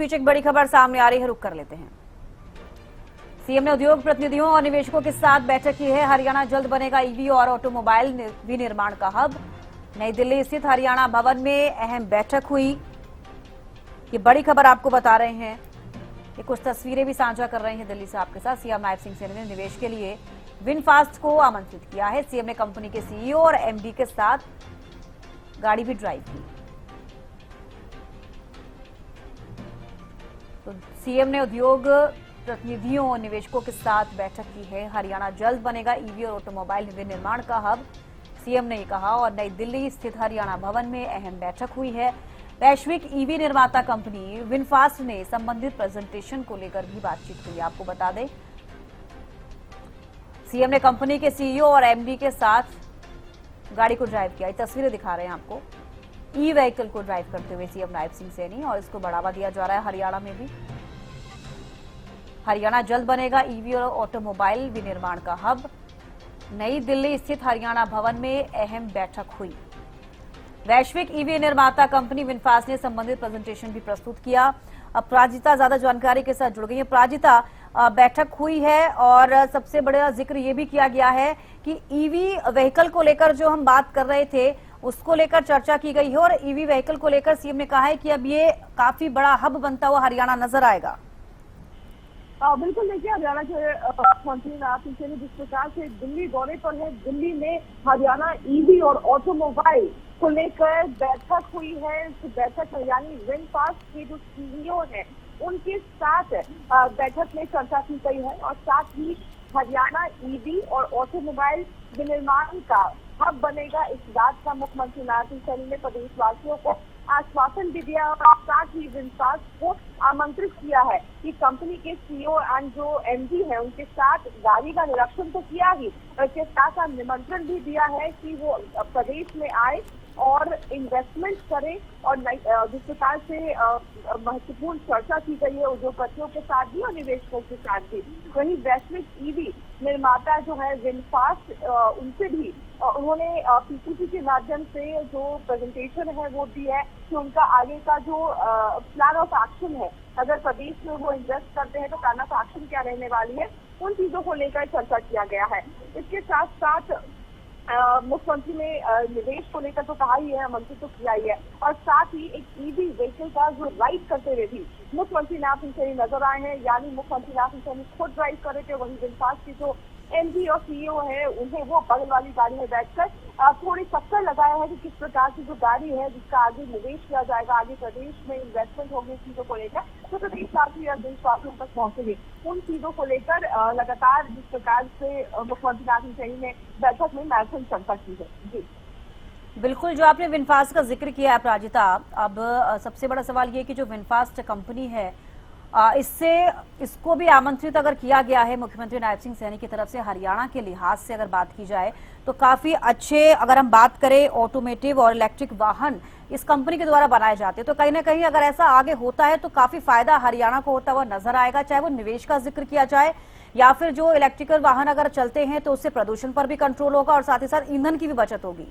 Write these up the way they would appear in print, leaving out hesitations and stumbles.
बीच एक बड़ी खबर सामने आ रही है, रुक कर लेते हैं। सीएम ने उद्योग प्रतिनिधियों और निवेशकों के साथ बैठक की है। हरियाणा जल्द बनेगा ईवी और ऑटोमोबाइल विनिर्माण का हब। नई दिल्ली स्थित हरियाणा भवन में अहम बैठक हुई। ये बड़ी खबर आपको बता रहे हैं। ये कुछ तस्वीरें भी साझा कर रहे हैं दिल्ली से आपके साथ। सीएम नायब सिंह सैनी ने निवेश के लिए विनफास्ट को आमंत्रित किया है। सीएम ने कंपनी के सीईओ और एमडी के साथ गाड़ी भी ड्राइव की। तो सीएम ने उद्योग प्रतिनिधियों और निवेशकों के साथ बैठक की है। हरियाणा जल्द बनेगा ईवी और ऑटोमोबाइल विनिर्माण का हब, सीएम ने कहा। और नई दिल्ली स्थित हरियाणा भवन में अहम बैठक हुई है। वैश्विक ईवी निर्माता कंपनी विनफास्ट ने संबंधित प्रेजेंटेशन को लेकर भी बातचीत हुई। आपको बता दें, सीएम ने कंपनी के सीईओ और एमडी के साथ गाड़ी को ड्राइव किया। तस्वीरें दिखा रहे हैं आपको, ई व्हीकल को ड्राइव करते हुए सीएम नायब सिंह सैनी, और इसको बढ़ावा दिया जा रहा है हरियाणा में भी। हरियाणा जल्द बनेगा ईवी और ऑटोमोबाइल विनिर्माण का हब। नई दिल्ली स्थित हरियाणा भवन में अहम बैठक हुई। वैश्विक ईवी निर्माता कंपनी विनफास्ट ने संबंधित प्रेजेंटेशन भी प्रस्तुत किया। अब प्राजिता ज्यादा जानकारी के साथ जुड़ गई है। प्राजिता, बैठक हुई है और सबसे बड़ा जिक्र ये भी किया गया है कि ईवी व्हीकल को लेकर जो हम बात कर रहे थे उसको लेकर चर्चा की गई है, और ईवी व्हीकल को लेकर सीएम ने कहा है कि अब ये काफी बड़ा हब बनता हुआ हरियाणा नजर आएगा। बिल्कुल, देखिए हरियाणा के मुख्यमंत्री नायब सिंह सैनी जिस प्रकार से दिल्ली दौरे पर है, दिल्ली में हरियाणा ईवी और ऑटोमोबाइल को लेकर बैठक हुई है। इस बैठक में यानी विनफास्ट के जो सीईओ है उनके साथ बैठक में चर्चा की गई है, और साथ ही हरियाणा ईवी और ऑटोमोबाइल विनिर्माण का हब बनेगा, इस बात का मुख्यमंत्री नायब सिंह सैनी ने प्रदेशवासियों को आश्वासन भी दिया, और साथ ही विनफास्ट को आमंत्रित किया है कि कंपनी के सीईओ एंड जो एमडी है उनके साथ गाड़ी का निरीक्षण तो किया ही, इसके साथ निमंत्रण भी दिया है कि वो प्रदेश में आए और इन्वेस्टमेंट करें। और जिस प्रकार से महत्वपूर्ण चर्चा की गई है उद्योगपतियों के साथ भी और निवेशकों के साथ भी, वहीं वैश्विक ईवी निर्माता जो है विनफास्ट, उनसे भी उन्होंने पीपीटी के माध्यम से जो प्रेजेंटेशन है वो दी है कि उनका आगे का जो प्लान ऑफ एक्शन है, अगर प्रदेश में वो इन्वेस्ट करते हैं तो प्लान ऑफ एक्शन क्या रहने वाली है, उन चीजों को लेकर चर्चा किया गया है। इसके साथ साथ मुख्यमंत्री ने निवेश को लेकर तो कहा ही है, आमंत्रित तो किया ही है, और साथ ही एक ईवी व्हीकल का जो राइड करते हुए भी मुख्यमंत्री नायब सिंह सैनी नजर आए हैं। यानी मुख्यमंत्री नायब सिंह सैनी खुद ड्राइव कर रहे थे, वहीं विनफास्ट की जो एमडी और सीईओ है उन्हें वो बगल वाली गाड़ी में बैठकर थोड़ी चक्कर लगाया है कि किस प्रकार की जो गाड़ी है जिसका आगे निवेश किया जाएगा, आगे प्रदेश में इन्वेस्टमेंट होगी, चीजों को लेकर तो प्रदेशवासी या देशवासियों तक पहुंचेगी, उन चीजों को लेकर लगातार जिस प्रकार से मुख्यमंत्री नायब सिंह सैनी ने बैठक में मैराथन चर्चा की है। जी बिल्कुल, जो आपने विनफास्ट का जिक्र किया है प्राजिता, अब सबसे बड़ा सवाल ये कि जो विनफास्ट कंपनी है इसको भी आमंत्रित अगर किया गया है मुख्यमंत्री नायब सिंह सैनी की तरफ से, हरियाणा के लिहाज से अगर बात की जाए तो काफी अच्छे, अगर हम बात करें ऑटोमेटिव और इलेक्ट्रिक वाहन इस कंपनी के द्वारा बनाए जाते हैं, तो कहीं ना कहीं अगर ऐसा आगे होता है तो काफी फायदा हरियाणा को होता हुआ नजर आएगा, चाहे वो निवेश का जिक्र किया जाए या फिर जो इलेक्ट्रिकल वाहन अगर चलते हैं तो उससे प्रदूषण पर भी कंट्रोल होगा और साथ ही साथ ईंधन की भी बचत होगी।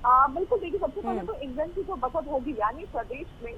बिल्कुल, देखिए सबसे पहले तो ईंधन की तो बचत होगी, यानी प्रदेश में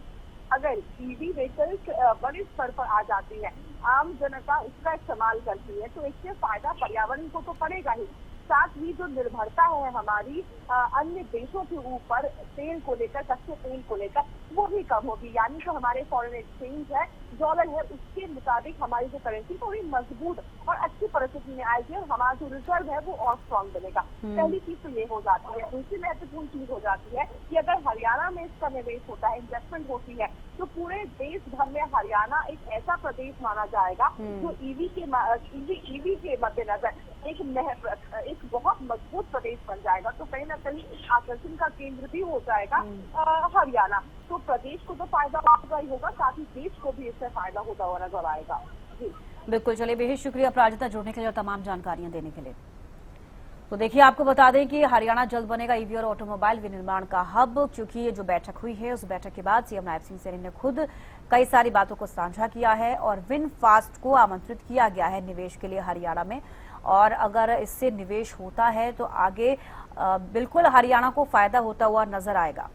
अगर ईवी व्हीकल्स बड़े स्तर पर आ जाती है, आम जनता उसका इस्तेमाल करती है, तो इससे फायदा पर्यावरण को तो पड़ेगा ही, साथ ही जो निर्भरता है हमारी अन्य देशों के ऊपर तेल को लेकर, कच्चे तेल को लेकर, वो भी कम होगी। यानी जो हमारे फॉरेन एक्सचेंज है, डॉलर है, उसके मुताबिक हमारी जो करेंसी थोड़ी मजबूत और अच्छी परिस्थिति में आएगी और हमारा जो रिजर्व है वो और स्ट्रॉन्ग बनेगा। पहली चीज तो ये हो जाती है। दूसरी महत्वपूर्ण चीज हो जाती है कि अगर हरियाणा में इसका निवेश होता है, इन्वेस्टमेंट होती है, तो पूरे देश भर में हरियाणा एक ऐसा प्रदेश माना जाएगा जो ईवी के मद्देनजर एक बहुत मजबूत प्रदेश बन जाएगा। तो कहीं ना कहीं आकर्षण का केंद्र भी हो जाएगा हरियाणा। तो प्रदेश को तो फायदा होगा ही होगा, साथ ही देश को भी इससे फायदा होता हुआ नजर आएगा। जी बिल्कुल, चलिए बेहद शुक्रिया प्राजिता जुड़ने के लिए और तमाम जानकारियां देने के लिए। तो देखिए, आपको बता दें कि हरियाणा जल्द बनेगा ईवी और ऑटोमोबाइल विनिर्माण का हब, क्योंकि ये जो बैठक हुई है उस बैठक के बाद सीएम नायब सिंह सैनी ने खुद कई सारी बातों को साझा किया है और विनफास्ट को आमंत्रित किया गया है निवेश के लिए हरियाणा में, और अगर इससे निवेश होता है तो आगे बिल्कुल हरियाणा को फायदा होता हुआ नजर आएगा।